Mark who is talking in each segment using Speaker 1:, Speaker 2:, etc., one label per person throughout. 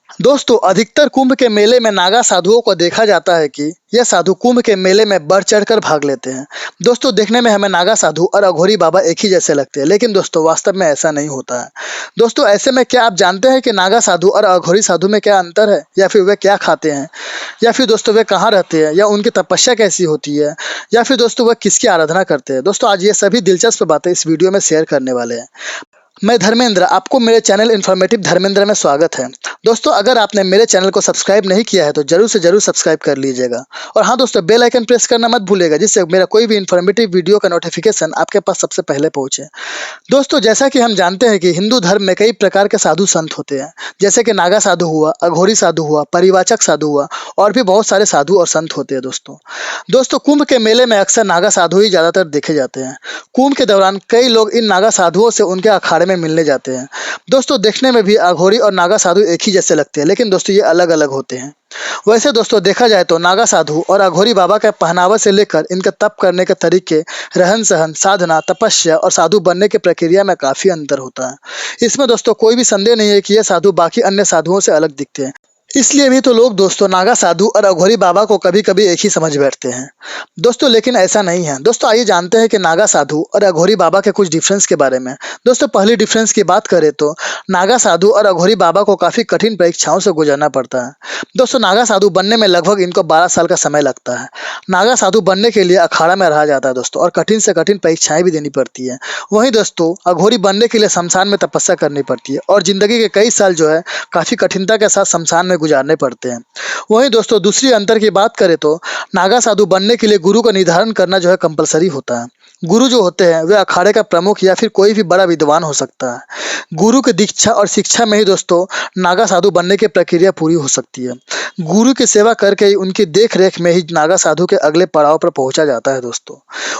Speaker 1: दोस्तों अधिकतर कुंभ के मेले में नागा साधुओं को देखा जाता है कि यह साधु कुंभ के मेले में बढ़ चढ़कर भाग लेते हैं। दोस्तों देखने में हमें नागा साधु और अघोरी बाबा एक ही जैसे लगते हैं, लेकिन दोस्तों वास्तव में ऐसा नहीं होता है। दोस्तों ऐसे में क्या आप जानते हैं कि नागा साधु और अघोरी साधु में क्या अंतर है, या फिर वे क्या खाते हैं, या फिर दोस्तों वे कहाँ रहते हैं, या उनकी तपस्या कैसी होती है, या फिर दोस्तों वे किसकी आराधना करते हैं। दोस्तों आज ये सभी दिलचस्प बातें इस वीडियो में शेयर करने वाले हैं। मैं धर्मेंद्र, आपको मेरे चैनल इन्फॉर्मेटिव धर्मेंद्र में स्वागत है। दोस्तों अगर आपने मेरे चैनल को सब्सक्राइब नहीं किया है तो जरूर से जरूर सब्सक्राइब कर लीजिएगा। और हाँ दोस्तों, बेल आइकन प्रेस करना मत भूलिएगा, जिससे मेरा कोई भी इन्फॉर्मेटिव वीडियो का नोटिफिकेशन आपके पास सबसे पहले पहुंचे। दोस्तों जैसा कि हम जानते हैं कि हिंदू धर्म में कई प्रकार के साधु संत होते हैं, जैसे कि नागा साधु हुआ, अघोरी साधु हुआ, परिवाचक साधु हुआ, और भी बहुत सारे साधु और संत होते हैं। दोस्तों कुंभ के मेले में अक्सर नागा साधु ही ज्यादातर देखे जाते हैं। कुंभ के दौरान कई लोग इन नागा साधुओं से उनके अखाड़े में मिलने जाते हैं। दोस्तों देखने में भी अघोरी और नागा साधु एक ही जैसे लगते हैं, लेकिन दोस्तों ये अलग अलग होते हैं। वैसे दोस्तों देखा जाए तो नागा साधु और अघोरी बाबा का पहनावा से लेकर इनका तप करने के तरीके, रहन सहन, साधना, तपस्या और साधु बनने की प्रक्रिया में काफी अंतर होता है। इसमें दोस्तों कोई भी संदेह नहीं है कि ये साधु बाकी अन्य साधुओं से अलग दिखते हैं। इसलिए भी तो लोग दोस्तों नागा साधु और अघोरी बाबा को कभी कभी एक ही समझ बैठते हैं। दोस्तों लेकिन ऐसा नहीं है। दोस्तों आइए जानते हैं कि नागा साधु और अघोरी बाबा के कुछ डिफरेंस के बारे में। दोस्तों पहली डिफरेंस की बात करें तो नागा साधु और अघोरी बाबा को काफी कठिन परीक्षाओं से गुजरना पड़ता है। दोस्तों नागा साधु बनने में लगभग इनको 12 साल का समय लगता है। नागा साधु बनने के लिए अखाड़ा में रहा जाता है दोस्तों, और कठिन से कठिन परीक्षाएं भी देनी पड़ती है। वहीं दोस्तों अघोरी बनने के लिए शमशान में तपस्या करनी पड़ती है, और जिंदगी के कई साल जो है काफी कठिनता के साथ शमशान में गुजारने पड़ते हैं। वहीं दोस्तों दूसरी अंतर की बात करें तो नागा साधु बनने के लिए गुरु का निर्धारण करना जो है कंपलसरी होता है। गुरु जो होते हैं वे अखाड़े का प्रमुख या फिर कोई भी बड़ा विद्वान हो सकता है। गुरु की दीक्षा और शिक्षा में ही दोस्तों नागा साधु बनने की प्रक्रिया पूरी हो सकती है। गुरु की सेवा करके ही, उनकी देख रेख में ही नागा साधु के अगले पड़ाव पर पहुंचा जाता है दोस्तों।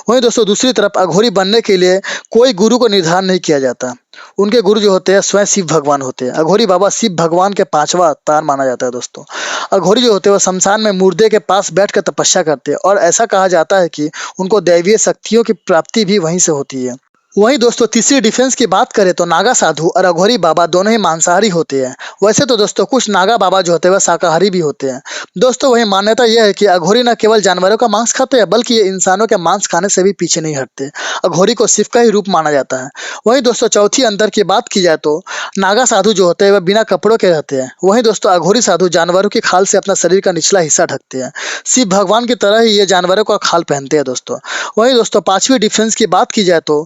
Speaker 1: वहीं दोस्तों दूसरी तरफ अघोरी बनने के लिए कोई गुरु को निर्धारण नहीं किया जाता। उनके गुरु जो होते हैं स्वयं शिव भगवान होते हैं। अघोरी बाबा शिव भगवान के 5वां अवतार माना जाता है दोस्तों। अघोरी जो होते हैं वो शमशान में मुर्दे के पास बैठकर तपस्या करते हैं, और ऐसा कहा जाता है कि उनको दैवीय शक्तियों की प्राप्ति भी वहीं से होती है। वहीं दोस्तों तीसरी डिफेंस की बात करें तो नागा साधु और अघोरी बाबा दोनों ही मांसाहारी होते हैं। वैसे तो दोस्तों कुछ नागा बाबा जो होते हैं वह शाकाहारी भी होते हैं। दोस्तों वही मान्यता यह है कि अघोरी न केवल जानवरों का मांस खाते हैं, बल्कि ये इंसानों के मांस खाने से भी पीछे नहीं हटते। अघोरी को शिव का ही रूप माना जाता है। वहीं दोस्तों चौथी अंतर की बात की जाए तो नागा साधु जो होते हैं वह बिना कपड़ों के रहते हैं। वहीं दोस्तों अघोरी साधु जानवरों की खाल से अपना शरीर का निचला हिस्सा ढकते हैं। शिव भगवान की तरह ही ये जानवरों का खाल पहनते हैं दोस्तों। वहीं दोस्तों पांचवी डिफरेंस की बात की जाए तो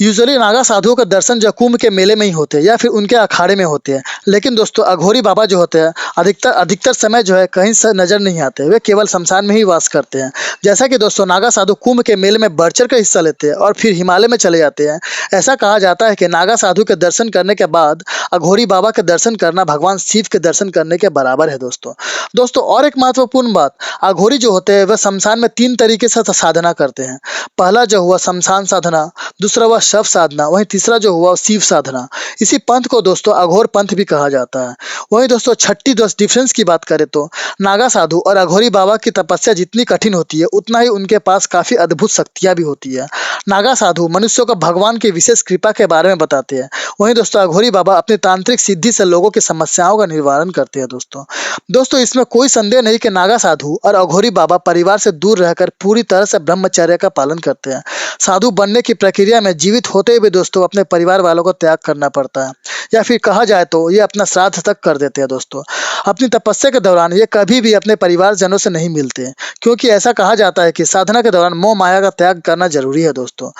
Speaker 1: यूजुअली नागा साधुओं का दर्शन जो कुंभ के मेले में ही होते हैं या फिर उनके अखाड़े में होते हैं। लेकिन दोस्तों अघोरी बाबा जो होते हैं अधिकतर समय जो है कहीं से नजर नहीं आते। वे केवल शमशान में ही वास करते हैं। जैसा कि दोस्तों नागा साधु कुंभ के मेले में बढ़ चढ़ कर हिस्सा लेते हैं और फिर हिमालय में चले जाते हैं। ऐसा कहा जाता है कि नागा साधु के दर्शन करने के बाद अघोरी बाबा के दर्शन करना भगवान शिव के दर्शन करने के बराबर है दोस्तों और एक महत्वपूर्ण बात, अघोरी जो होते हैं वह शमशान में 3 तरीके से साधना करते हैं। पहला जो हुआ शमशान साधना, दूसरा हुआ शव साधना, वहीं तीसरा जो हुआ शिव साधना। इसी पंथ को दोस्तों अघोर पंथ भी कहा जाता है। वहीं दोस्तों छठी डिफरेंस की बात करें तो नागा साधु और अघोरी बाबा की तपस्या जितनी कठिन होती है उतना ही उनके पास काफी अद्भुत शक्तियां भी होती है। नागा साधु मनुष्यों को भगवान की विशेष कृपा के बारे में बताते हैं। वहीं दोस्तों अघोरी बाबा अपनी तांत्रिक सिद्धि से लोगों की समस्याओं का निवारण करते हैं दोस्तों इसमें कोई संदेह नहीं कि नागा साधु और अघोरी बाबा परिवार से दूर रहकर पूरी तरह से ब्रह्मचर्य का पालन करते हैं। साधु बनने की प्रक्रिया में जीवित होते हुए दोस्तों अपने परिवार वालों को त्याग करना पड़ता है, या फिर कहा जाए तो ये अपना श्राद्ध तक कर देते हैं दोस्तों। अपनी तपस्या के दौरान ये कभी भी अपने परिवारजनों से नहीं मिलते, क्योंकि ऐसा कहा जाता है कि साधना के दौरान मोह माया का त्याग करना जरूरी है दोस्तों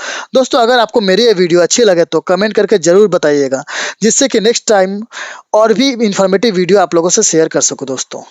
Speaker 1: अगर आपको मेरी ये वीडियो अच्छी लगे तो कमेंट करके जरूर बताइएगा, जिससे कि नेक्स्ट टाइम और भी इंफॉर्मेटिव वीडियो आप लोगों से शेयर कर सकूं दोस्तों।